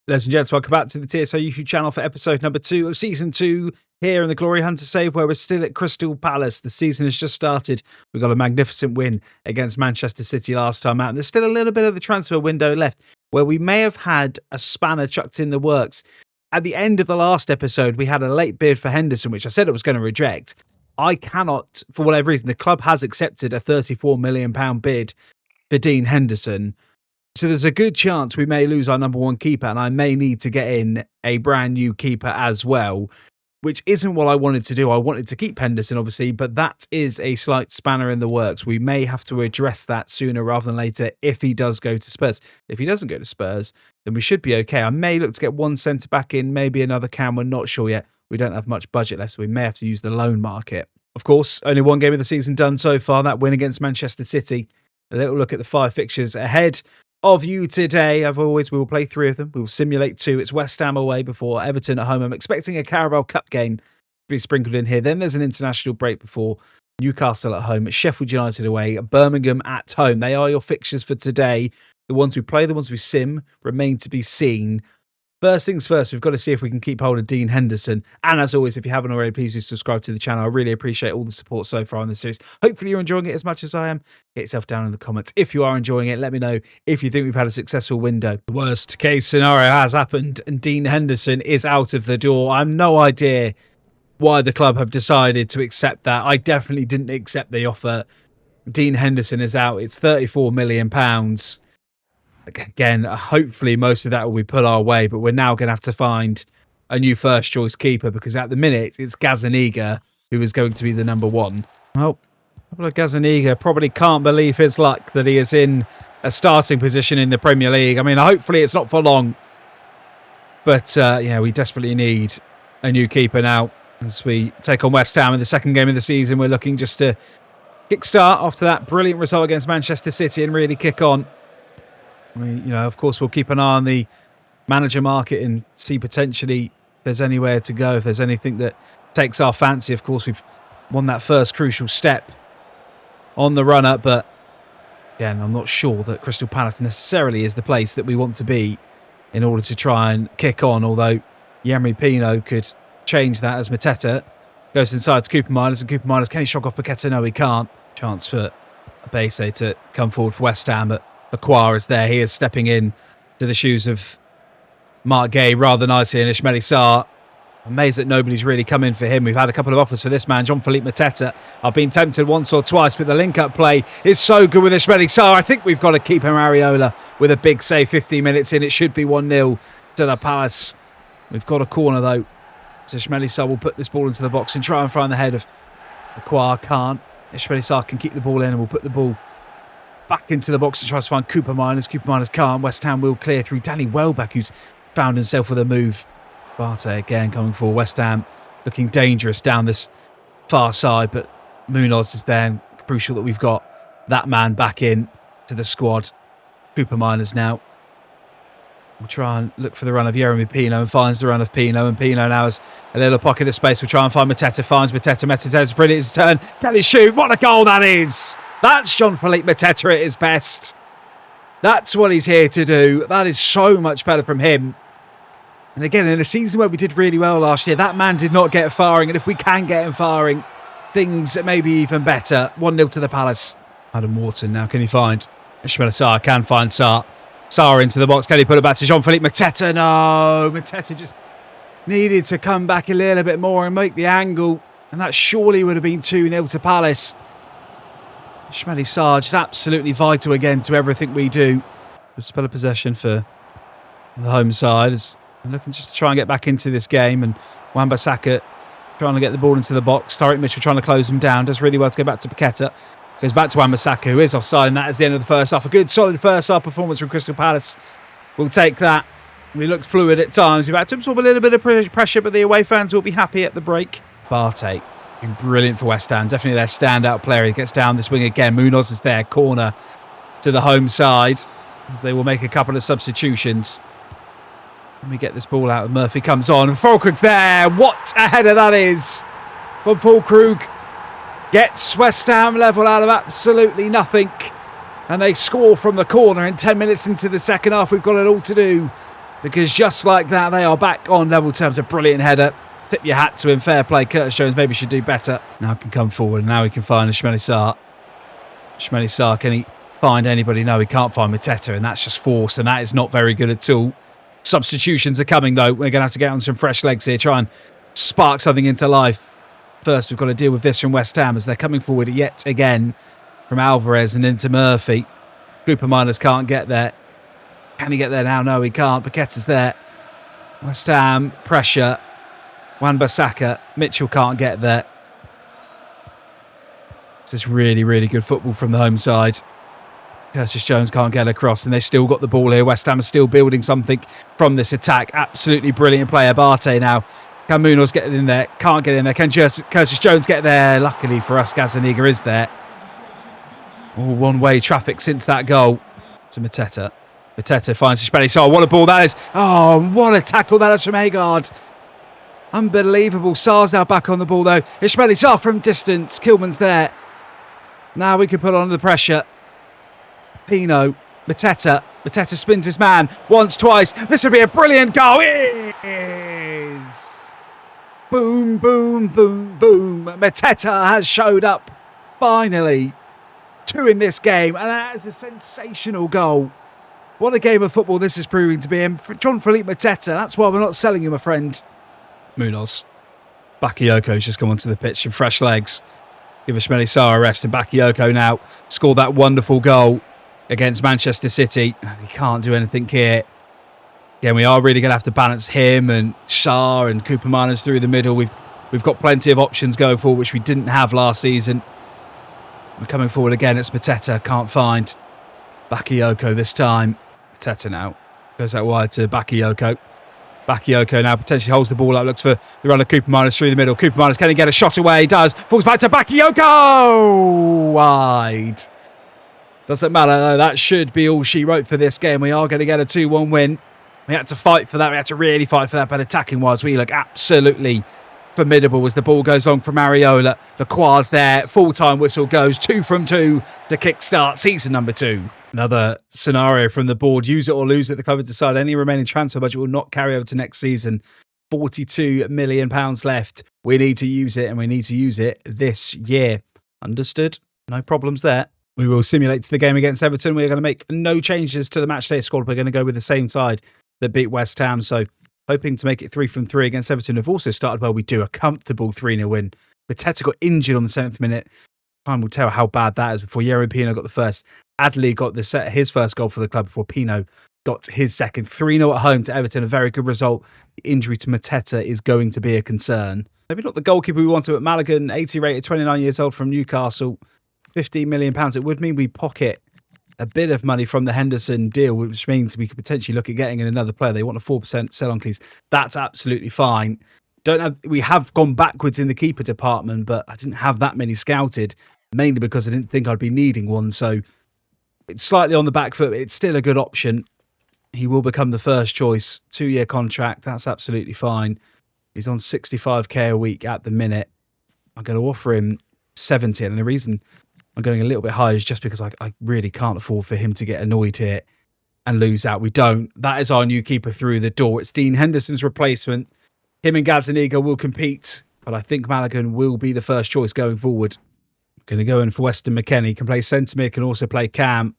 Ladies and gents, welcome back to the TSO YouTube channel for episode number 2 of season 2 here in the Glory Hunter save, where we're still at Crystal Palace. The season has just started. We got a magnificent win against Manchester City last time out, and there's still a little bit of the transfer window left where we may have had a spanner chucked in the works. At the end of the last episode, we had a late bid for Henderson, which I said I was going to reject. I cannot, for whatever reason, the club has accepted a £34 million bid for Dean Henderson. So there's a good chance we may lose our number one keeper, and I may need to get in a brand new keeper as well, which isn't what I wanted to do. I wanted to keep Henderson, obviously, but that is a slight spanner in the works. We may have to address that sooner rather than later if he does go to Spurs. If he doesn't go to Spurs, then we should be okay. I may look to get one centre-back in, maybe another cam. We're not sure yet. We don't have much budget left, so we may have to use the loan market. Of course, only one game of the season done so far, that win against Manchester City. A little look at the 5 fixtures ahead of you today. As always, we will play 3 of them. We will simulate 2. It's West Ham away before Everton at home. I'm expecting a Carabao Cup game to be sprinkled in here. Then there's an international break before Newcastle at home, Sheffield United away, Birmingham at home. They are your fixtures for today. The ones we play, the ones we sim, remain to be seen. First things first, we've got to see if we can keep hold of Dean Henderson. And as always, if you haven't already, please do subscribe to the channel. I really appreciate all the support so far in the series. Hopefully you're enjoying it as much as I am. Get yourself down in the comments. If you are enjoying it, let me know if you think we've had a successful window. The worst case scenario has happened and Dean Henderson is out of the door. I have no idea why the club have decided to accept that. I definitely didn't accept the offer. Dean Henderson is out. It's £34 million. Again, hopefully most of that will be put our way, but we're now going to have to find a new first choice keeper because at the minute it's Gazzaniga who is going to be the number 1. Well, Gazzaniga probably can't believe his luck that he is in a starting position in the Premier League. I mean, hopefully it's not for long, but yeah, we desperately need a new keeper now as we take on West Ham in the second game of the season. We're looking just to kickstart after that brilliant result against Manchester City and really kick on. Of course, we'll keep an eye on the manager market and see potentially if there's anywhere to go, if there's anything that takes our fancy. Of course, we've won that first crucial step on the run-up, but again, I'm not sure that Crystal Palace necessarily is the place that we want to be in order to try and kick on, although Yeremy Pino could change that as Mateta goes inside to Cooper Miners, and Cooper Miners, can he shock off Paqueta? No, he can't. Chance for Abese to come forward for West Ham, but Acquire is there. He is stepping in to the shoes of Mark Gay rather nicely, and Ismail Sarr. Amazed that nobody's really come in for him. We've had a couple of offers for this man, Jean-Philippe Mateta. I've been tempted once or twice, but the link-up play is so good with Ismail Sarr. I think we've got to keep him Areola with a big save 15 minutes in. It should be 1-0 to the Palace. We've got a corner, though. So Ismail Sarr will put this ball into the box and try and find the head of Acquire. Can't. Ismail Sarr can keep the ball in and we'll put the ball back into the box and tries to find Cooper Miners. Cooper Miners can't. West Ham will clear through Danny Welbeck, who's found himself with a move. Barte again coming for West Ham, looking dangerous down this far side, but Munoz is there, and crucial that we've got that man back in to the squad. Cooper Miners now. We'll try and look for the run of Yeremy Pino, and finds the run of Pino, and Pino now has a little pocket of space. We'll try and find Mateta, finds Mateta. Mateta's brilliant, his turn. Can he shoot? What a goal that is! That's Jean-Philippe Mateta at his best. That's what he's here to do. That is so much better from him. And again, in a season where we did really well last year, that man did not get firing. And if we can get him firing, things may be even better. 1-0 to the Palace. Adam Wharton now, can he find Ismail Sarr? Can find Sarr. Sarr into the box. Can he put it back to Jean-Philippe Mateta? No, Mateta just needed to come back a little bit more and make the angle. And that surely would have been 2-0 to Palace. Ismail Sarr just absolutely vital again to everything we do. A spell of possession for the home side. As looking just to try and get back into this game. And Wan-Bissaka trying to get the ball into the box. Tariq Mitchell trying to close him down. Does really well to go back to Paqueta. Goes back to Wan-Bissaka, who is offside, and that is the end of the first half. A good, solid first half performance from Crystal Palace. We'll take that. We looked fluid at times. We've had to absorb a little bit of pressure, but the away fans will be happy at the break. Barte, been brilliant for West Ham. Definitely their standout player. He gets down this wing again. Munoz is there. Corner to the home side, as they will make a couple of substitutions. Let me get this ball out. Murphy comes on. And Fulkrug's there. What a header that is from Fulkrug. Gets West Ham level out of absolutely nothing. And they score from the corner. And 10 minutes into the second half, we've got it all to do. Because just like that, they are back on level terms. A brilliant header. Tip your hat to him. Fair play. Curtis Jones maybe should do better. Now can come forward. Now he can find Ismail Sarr. Ismail Sarr, can he find anybody? No, he can't find Mateta, and that's just force, and that is not very good at all. Substitutions are coming, though. We're going to have to get on some fresh legs here, try and spark something into life. First, we've got to deal with this from West Ham as they're coming forward yet again from Alvarez and into Murphy. Cooper Miners can't get there. Can he get there now? No, he can't. Paqueta's there. West Ham, pressure. Wan-Bissaka. Mitchell can't get there. This is really, really good football from the home side. Curtis Jones can't get across, and they've still got the ball here. West Ham is still building something from this attack. Absolutely brilliant player. Barte now. Can Munoz get in there? Can't get in there. Can Curtis Jones get there? Luckily for us, Gazzaniga is there. All one-way traffic since that goal. To Mateta. Mateta finds Ishbeli. So what a ball that is. Oh, what a tackle that is from Agard. Unbelievable. Sarr's now back on the ball, though. Ishbeli Sarr from distance. Kilman's there. Now we can put on the pressure. Pino. Mateta. Mateta spins his man. Once, twice. This would be a brilliant goal. It is. Boom, boom, boom, boom. Mateta has showed up. Finally. 2 in this game. And that is a sensational goal. What a game of football this is proving to be. And for Jean-Philippe Mateta, that's why we're not selling you, my friend. Munoz. Bakayoko's just come onto the pitch in fresh legs. Give Ismail Sarr a rest, and Bakayoko now scored that wonderful goal against Manchester City. He can't do anything here. Again, we are really going to have to balance him and Sarr and Cooper Miners through the middle. We've got plenty of options going forward, which we didn't have last season. We're coming forward again. It's Mateta. Can't find Bakayoko this time. Mateta now goes out wide to Bakayoko. Bakayoko now potentially holds the ball up, looks for the run of Cooper Miners through the middle. Cooper Miners, can he get a shot away? He does. Falls back to Bakayoko! Wide. Doesn't matter, though. That should be all she wrote for this game. We are going to get a 2-1 win. We had to fight for that. We had to really fight for that. But attacking-wise, we look absolutely formidable as the ball goes on from Areola. Lacroix's there. Full-time whistle goes. 2 from 2 to kickstart season number 2. Another scenario from the board. Use it or lose it. The club have decided any remaining transfer budget will not carry over to next season. £42 million left. We need to use it, and we need to use it this year. Understood? No problems there. We will simulate to the game against Everton. We are going to make no changes to the matchday squad. We're going to go with the same side that beat West Ham. So hoping to make it 3 from 3 against Everton. Have also started well. We do a comfortable 3-0 win. Mateta got injured on the 7th minute. Time will tell how bad that is before Yerin Pino got the first. Adley got his first goal for the club before Pino got his second. 3-0 at home to Everton. A very good result. The injury to Mateta is going to be a concern. Maybe not the goalkeeper we wanted, but Maligan, 80 rated, 29 years old from Newcastle. £15 million. It would mean we pocket a bit of money from the Henderson deal, which means we could potentially look at getting in another player. They want a 4% sell-on clause. That's absolutely fine. We have gone backwards in the keeper department, but I didn't have that many scouted, mainly because I didn't think I'd be needing one. So it's slightly on the back foot, but it's still a good option. He will become the first choice. 2-year contract. That's absolutely fine. He's on 65k a week at the minute. I'm going to offer him 70, and the reason I'm going a little bit higher is just because I really can't afford for him to get annoyed here and lose out. We don't. That is our new keeper through the door. It's Dean Henderson's replacement. Him and Gazzaniga will compete, but I think Maligan will be the first choice going forward. Going to go in for Weston McKennie. He can play centre mid, can also play cam.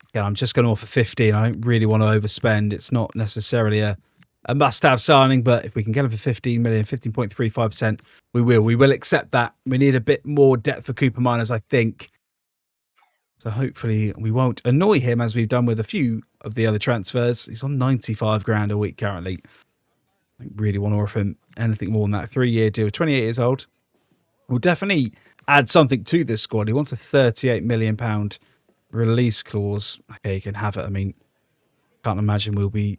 Again, I'm just going to offer 15. I don't really want to overspend. It's not necessarily a must-have signing, but if we can get him for 15 million, 15.35%, we will. We will accept that. We need a bit more depth for Cooper Miners, I think. So hopefully we won't annoy him as we've done with a few of the other transfers. He's on 95 grand a week currently. I don't really want to offer him anything more than that. 3-year deal, 28 years old. We'll definitely add something to this squad. He wants a £38 million release clause. Okay, you can have it. I mean, can't imagine we'll be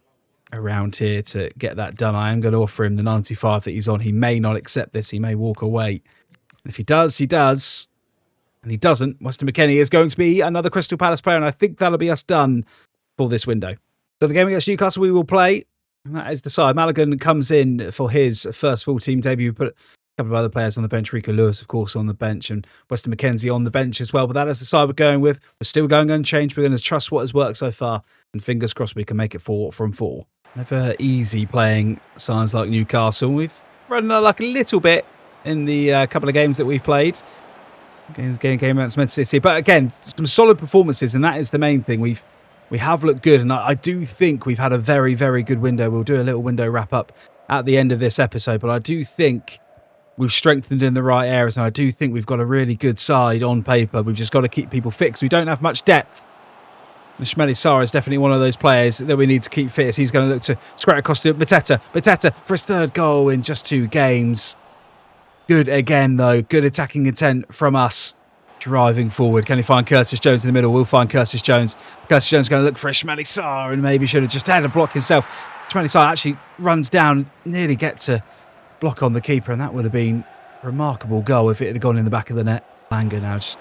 around here to get that done. I am going to offer him the 95 that he's on. He may not accept this. He may walk away. If he does, he does. And he doesn't. Weston McKennie is going to be another Crystal Palace player, and I think that'll be us done for this window. So the game against Newcastle we will play, and that is the side. Maligan comes in for his first full team debut. But couple of other players on the bench. Rico Lewis, of course, on the bench, and Weston McKenzie on the bench as well. But that is the side we're going with. We're still going unchanged. We're going to trust what has worked so far, and fingers crossed we can make it 4 from 4. Never easy playing sides like Newcastle. We've run our luck a little bit in the couple of games that we've played. Game against Man City. But again, some solid performances, and that is the main thing. We have looked good, and I do think we've had a very, very good window. We'll do a little window wrap-up at the end of this episode, but I do think we've strengthened in the right areas, and I do think we've got a really good side on paper. We've just got to keep people fit because we don't have much depth. Ismaila Sarr is definitely one of those players that we need to keep fit, as he's going to look to square across to Mateta. Mateta for his 3rd goal in just 2 games. Good again, though. Good attacking intent from us. Driving forward. Can he find Curtis Jones in the middle? We'll find Curtis Jones. Curtis Jones going to look for Ismaila Sarr, and maybe should have just had a block himself. Ismaila Sarr actually runs down, nearly gets a block on the keeper, and that would have been a remarkable goal if it had gone in the back of the net. Langer now just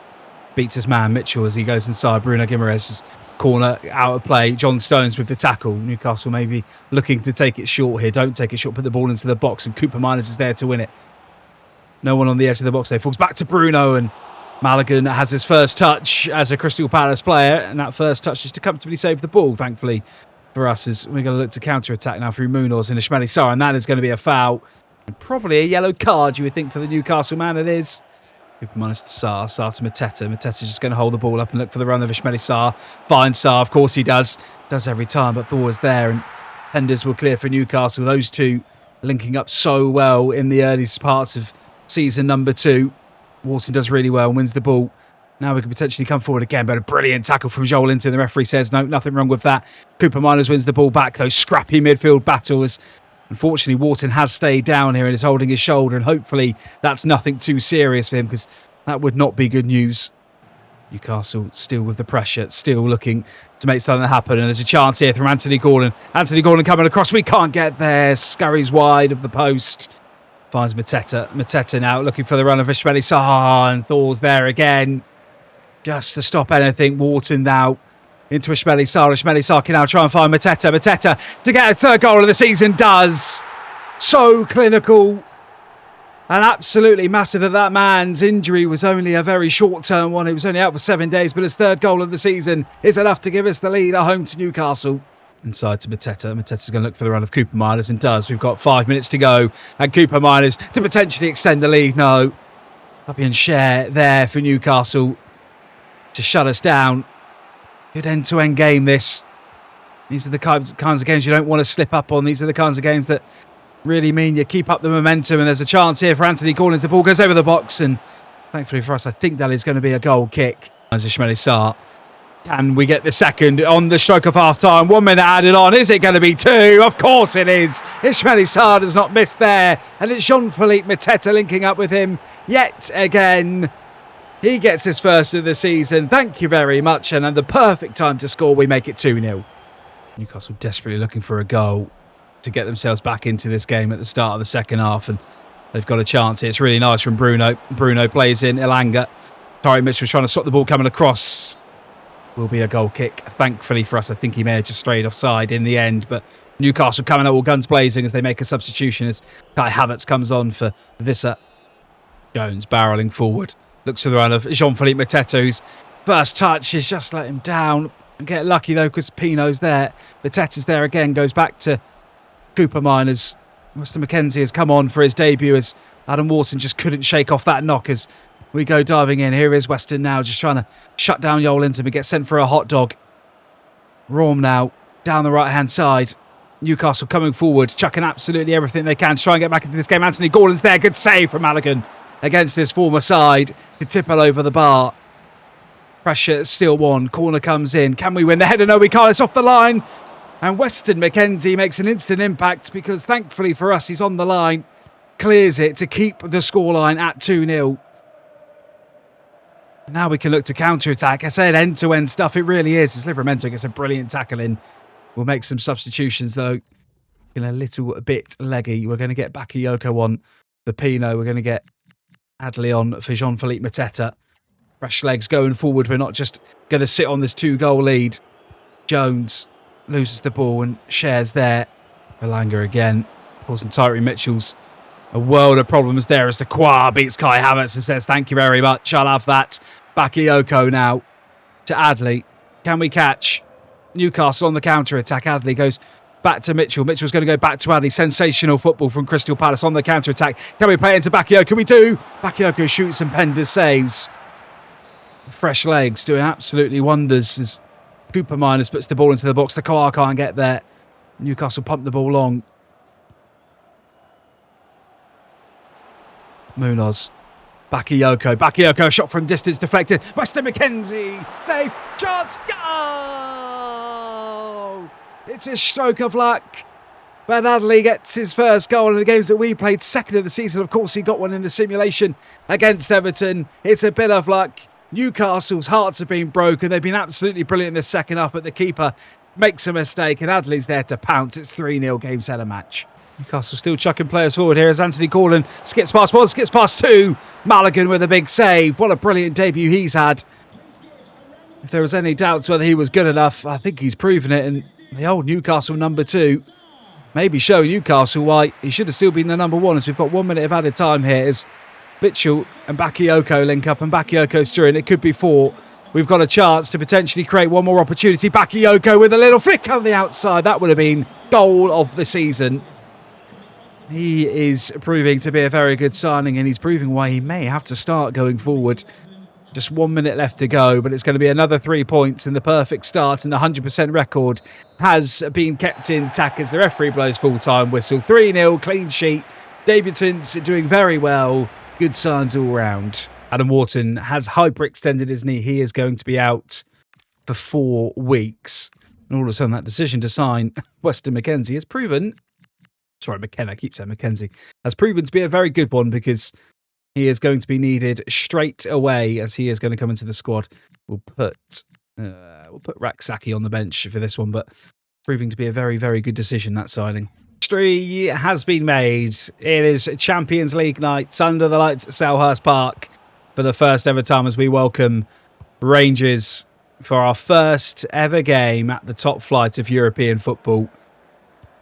beats his man Mitchell as he goes inside. Bruno Guimaraes' corner out of play. John Stones with the tackle. Newcastle maybe looking to take it short here. Don't take it short. Put the ball into the box, and Cooper Miners is there to win it. No one on the edge of the box there. Falls back to Bruno, and Maligan has his first touch as a Crystal Palace player, and that first touch is to comfortably save the ball, thankfully, for us, as we're going to look to counter-attack now through Munoz and Ismaila Sarr, and that is going to be a foul. And probably a yellow card, you would think, for the Newcastle man. It is. Cooper Miners to Sarr. Sarr to Mateta. Mateta's just going to hold the ball up and look for the run of Ismaila Sarr. Finds Sarr, of course he does. Does every time, but Thor is there, and Penders will clear for Newcastle. Those two linking up so well in the earliest parts of season number 2. Wharton does really well and wins the ball. Now we can potentially come forward again, but a brilliant tackle from Joel Linton. The referee says no, nothing wrong with that. Cooper Miners wins the ball back. Those scrappy midfield battles. Unfortunately, Wharton has stayed down here and is holding his shoulder, and hopefully that's nothing too serious for him, because that would not be good news. Newcastle still with the pressure, still looking to make something happen, and there's a chance here from Anthony Gordon. Anthony Gordon coming across. We can't get there. Scurries wide of the post. Finds Mateta. Mateta now looking for the run of Ismaila Sarr, and Thor's there again. Just to stop anything. Wharton now into Ismaila Sarr. Ismaila Sarr can now try and find Mateta. Mateta to get a 3rd goal of the season does. So clinical. And absolutely massive that man's injury was only a very short-term one. He was only out for 7 days, but his 3rd goal of the season is enough to give us the lead at home to Newcastle. Inside to Mateta. Mateta's going to look for the run of Cooper Miners, and does. We've got 5 minutes to go, and Cooper Miners to potentially extend the lead. No. Fabian Schär there for Newcastle to shut us down. Good end-to-end game, this. These are the kinds of games you don't want to slip up on. These are the kinds of games that really mean you keep up the momentum, and there's a chance here for Anthony Gordon as the ball goes over the box, and thankfully for us, I think that is going to be a goal kick. As Ismaila Sarr. Can we get the second on the stroke of half-time? 1 minute added on. Is it going to be 2? Of course it is. Ismaila Sarr does not miss there. And it's Jean-Philippe Mateta linking up with him yet again. He gets his first of the season. Thank you very much. And at the perfect time to score, we make it 2-0. Newcastle desperately looking for a goal to get themselves back into this game at the start of the second half. And they've got a chance here. It's really nice from Bruno. Bruno plays in Elanga. Tyrie Mitchell trying to stop the ball coming across. Will be a goal kick. Thankfully for us, I think he may have just strayed offside in the end, but Newcastle coming out all guns blazing as they make a substitution as Kai Havertz comes on for Visser. Jones barrelling forward. Looks for the run of Jean-Philippe Mateta, whose first touch is just let him down. And get lucky though, because Pino's there. Mateta's there again, goes back to Cooper Miners. Weston McKenzie has come on for his debut as Adam Wharton just couldn't shake off that knock as we go diving in. Here is Weston now, just trying to shut down Joel Linton, but gets sent for a hot dog. Rom now, down the right-hand side. Newcastle coming forward, chucking absolutely everything they can to try and get back into this game. Anthony Gordon's there, good save from Maligan against his former side to tip it over the bar. Pressure still on, corner comes in. Can we win the header? No, we can't, it's off the line. And Weston McKenzie makes an instant impact because thankfully for us, he's on the line. Clears it to keep the scoreline at 2-0. Now we can look to counter-attack. I said end-to-end stuff. It really is. As Livramento gets a brilliant tackle in. We'll make some substitutions, though. In a little bit leggy. We're going to get Bakayoko on for Pino. We're going to get Adley on for Jean-Philippe Mateta. Fresh legs going forward. We're not just going to sit on this 2-goal lead. Jones loses the ball and shares there. Elanga again. Causing Tyrie Mitchell's A world of problems there as the Kwa beats Kai Havertz and says, thank you very much. I'll have that. Bakayoko now to Adley. Can we catch? Newcastle on the counter-attack. Adley goes back to Mitchell. Mitchell's going to go back to Adley. Sensational football from Crystal Palace on the counter-attack. Can we play it into Bakayoko? We do. Bakayoko shoots and Penders saves. Fresh legs doing absolutely wonders as Cooper Miners puts the ball into the box. The car can't get there. Newcastle pump the ball long. Munoz. Bakayoko. Bakayoko, shot from distance deflected. Weston McKenzie. Save. Chance. Goal! It's a stroke of luck. But Adley gets his first goal in the games that we played. Second of the season. Of course, he got one in the simulation against Everton. It's a bit of luck. Newcastle's hearts have been broken. They've been absolutely brilliant in the second half, but the keeper makes a mistake and Adley's there to pounce. It's 3-0 game set a match. Newcastle still chucking players forward here as Anthony Gordon skips past one, skips past two. Mulligan with a big save. What a brilliant debut he's had. If there was any doubts whether he was good enough, I think he's proven it. And the old Newcastle number 2 maybe show Newcastle why he should have still been the number 1 as we've got 1 minute of added time here as Mitchell and Bakayoko link up and Bakayoko's through and it could be 4. We've got a chance to potentially create one more opportunity. Bakayoko with a little flick on the outside. That would have been goal of the season. He is proving to be a very good signing and he's proving why he may have to start going forward. Just 1 minute left to go, but it's going to be another 3 points and the perfect start and the 100% record has been kept intact as the referee blows full-time whistle. 3-0, clean sheet. Debutants doing very well. Good signs all round. Adam Wharton has hyperextended his knee. He is going to be out for 4 weeks. And all of a sudden that decision to sign Weston McKenzie has proven... Sorry, McKenna, I keep saying McKenzie. Has proven to be a very good one because he is going to be needed straight away as he is going to come into the squad. We'll put Raksaki on the bench for this one, but proving to be a very, very good decision, that signing. History has been made. It is Champions League nights under the lights at Selhurst Park for the first ever time as we welcome Rangers for our first ever game at the top flight of European football.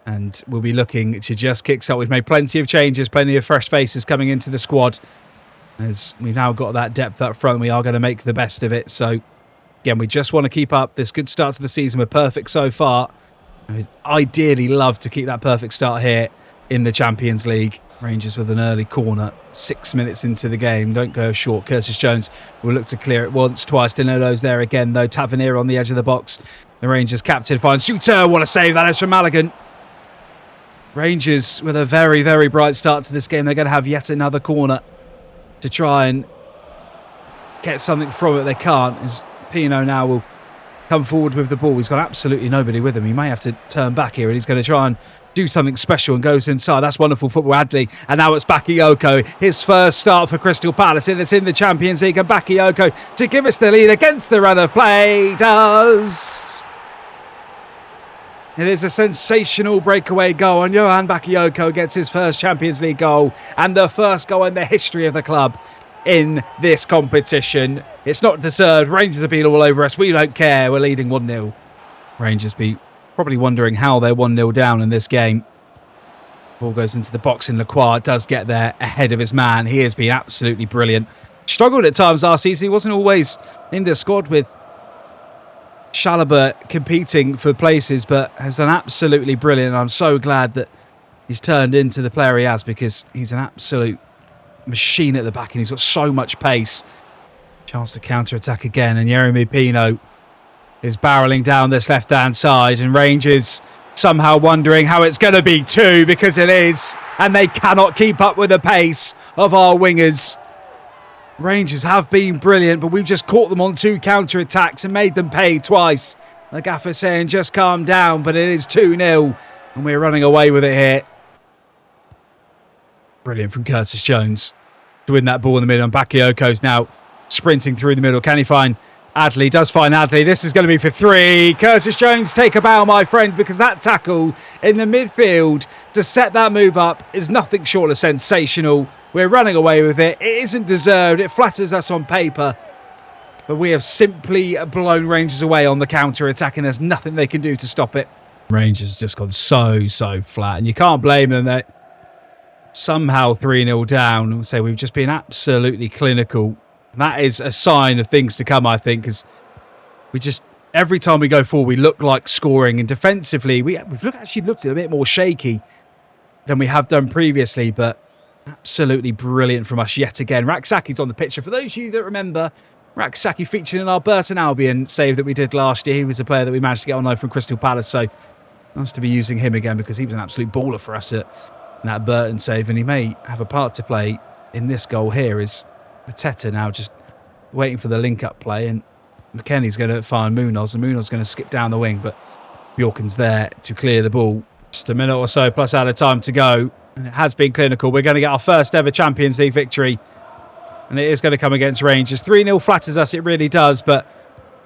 And we'll be looking to just kickstart. We've made plenty of changes, plenty of fresh faces coming into the squad. As we've now got that depth up front, we are going to make the best of it. So, again, we just want to keep up this good start to the season. We're perfect so far. I'd ideally love to keep that perfect start here in the Champions League. Rangers with an early corner, 6 minutes into the game. Don't go short. Curtis Jones will look to clear it once, twice. Dino's there again, though. Tavernier on the edge of the box. The Rangers captain finds shooter. What a save that is from Mulligan. Rangers with a very, very bright start to this game. They're going to have yet another corner to try and get something from it. They can't, as Pino now will come forward with the ball. He's got absolutely nobody with him. He may have to turn back here and he's going to try and do something special and goes inside. That's wonderful football, Adley. And now it's Bakayoko. His first start for Crystal Palace. And it's in the Champions League. And Bakayoko to give us the lead against the run of play. Does... It is a sensational breakaway goal and Johan Bakayoko gets his first Champions League goal and the first goal in the history of the club in this competition. It's not deserved. Rangers have been all over us. We don't care. We're leading 1-0. Rangers be probably wondering how they're 1-0 down in this game. Ball goes into the box and Lacroix does get there ahead of his man. He has been absolutely brilliant. Struggled at times last season. He wasn't always in the squad with Chalobah competing for places, but has done absolutely brilliant. I'm so glad that he's turned into the player he has because he's an absolute machine at the back and he's got so much pace. Chance to counter-attack again and Yeremy Pino is barrelling down this left-hand side and Rangers somehow wondering how it's going to be 2 because it is, and they cannot keep up with the pace of our wingers. Rangers have been brilliant, but we've just caught them on 2 counter-attacks and made them pay twice. The gaffer saying just calm down, but it is 2-0 and we're running away with it here. Brilliant from Curtis Jones to win that ball in the middle, and Bakayoko's now sprinting through the middle. Can he find Adley? Does find Adley. This is going to be for 3. Curtis Jones, take a bow, my friend, because that tackle in the midfield to set that move up is nothing short of sensational. We're running away with it. It isn't deserved. It flatters us on paper. But we have simply blown Rangers away on the counter-attack and there's nothing they can do to stop it. Rangers just gone so flat. And you can't blame them. They're somehow 3-0 down. And say we've just been absolutely clinical. And that is a sign of things to come, I think, because we just, every time we go forward, we look like scoring. And defensively, we've actually looked a bit more shaky than we have done previously, but absolutely brilliant from us yet again. Raksaki's on the picture. For those of you that remember, Raksaki featured in our Burton Albion save that we did last year. He was a player that we managed to get on loan from Crystal Palace, so nice to be using him again because he was an absolute baller for us at that Burton save, and he may have a part to play in this goal here. Is Mateta now just waiting for the link-up play, and McKennie's going to find Munoz, and Munoz going to skip down the wing, but Bjorken's there to clear the ball. Just a minute or so plus out of time to go, and it has been clinical. We're going to get our first ever Champions League victory, and it is going to come against Rangers. 3-0 flatters us, it really does, but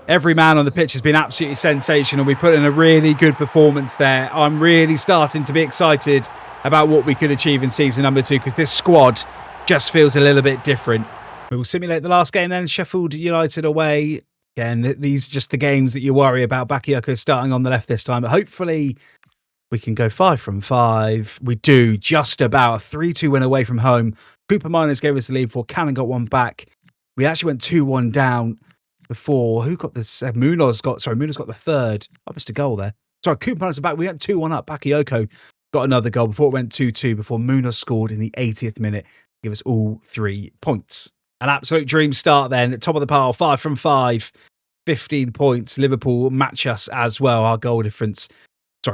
every man on the pitch has been absolutely sensational. We put in a really good performance there. I'm really starting to be excited about what we could achieve in season number 2 because this squad just feels a little bit different. We will simulate the last game then. Sheffield United away. Again, these are just the games that you worry about. Bakayoko starting on the left this time, but hopefully we can go 5 from 5. We do, just about. A 3-2 win away from home. Cooper Miners gave us the lead before Cannon got one back. We actually went 2-1 down before. Who got this? Munoz got the third. I missed a goal there. Sorry, Cooper Miners are back. We went 2-1 up. Bakayoko got another goal before it went 2-2 before Munoz scored in the 80th minute. Give us all 3 points. An absolute dream start then. Top of the pile, 5 from 5. 15 points. Liverpool match us as well. Our goal difference,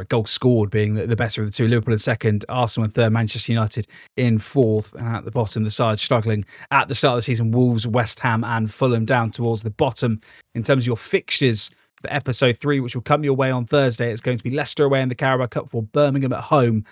goal scored being the better of the two. Liverpool in second, Arsenal in third, Manchester United in fourth. And at the bottom, the side struggling at the start of the season, Wolves, West Ham and Fulham down towards the bottom. In terms of your fixtures for episode 3, which will come your way on Thursday, it's going to be Leicester away in the Carabao Cup for Birmingham at home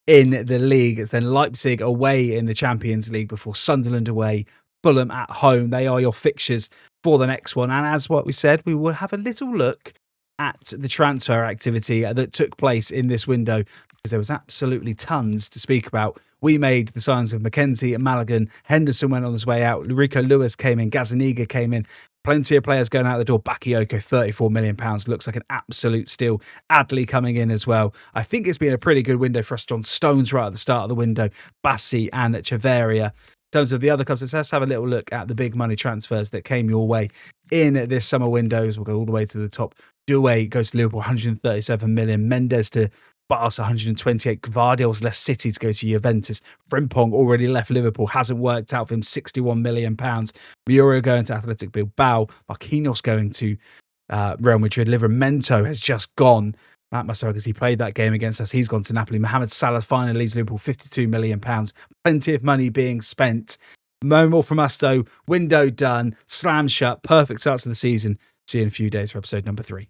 in the league. It's then Leipzig away in the Champions League before Sunderland away, Fulham at home. They are your fixtures for the next one. And as what we said, we will have a little look at the transfer activity that took place in this window because there was absolutely tons to speak about. We made the signs of Mackenzie and Maligan. Henderson went on his way out. Rico Lewis came in. Gazaniga came in. Plenty of players going out the door. Bakayoko, £34 million. Looks like an absolute steal. Adley coming in as well. I think it's been a pretty good window for us. John Stones right at the start of the window. Bassi and Chaveria. In terms of the other clubs, let's have a little look at the big money transfers that came your way in this summer windows. We'll go all the way to the top. Doué goes to Liverpool, 137 million. Mendes to Barca, 128. Gvardiol's left City to go to Juventus. Frimpong already left Liverpool, hasn't worked out for him, £61 million. Muro going to Athletic Bilbao. Marquinhos going to Real Madrid. Livramento has just gone. That must have because he played that game against us. He's gone to Napoli. Mohamed Salah finally leaves Liverpool, £52 million. Plenty of money being spent. No more from us though. Window done. Slam shut. Perfect start to the season. See you in a few days for episode number 3.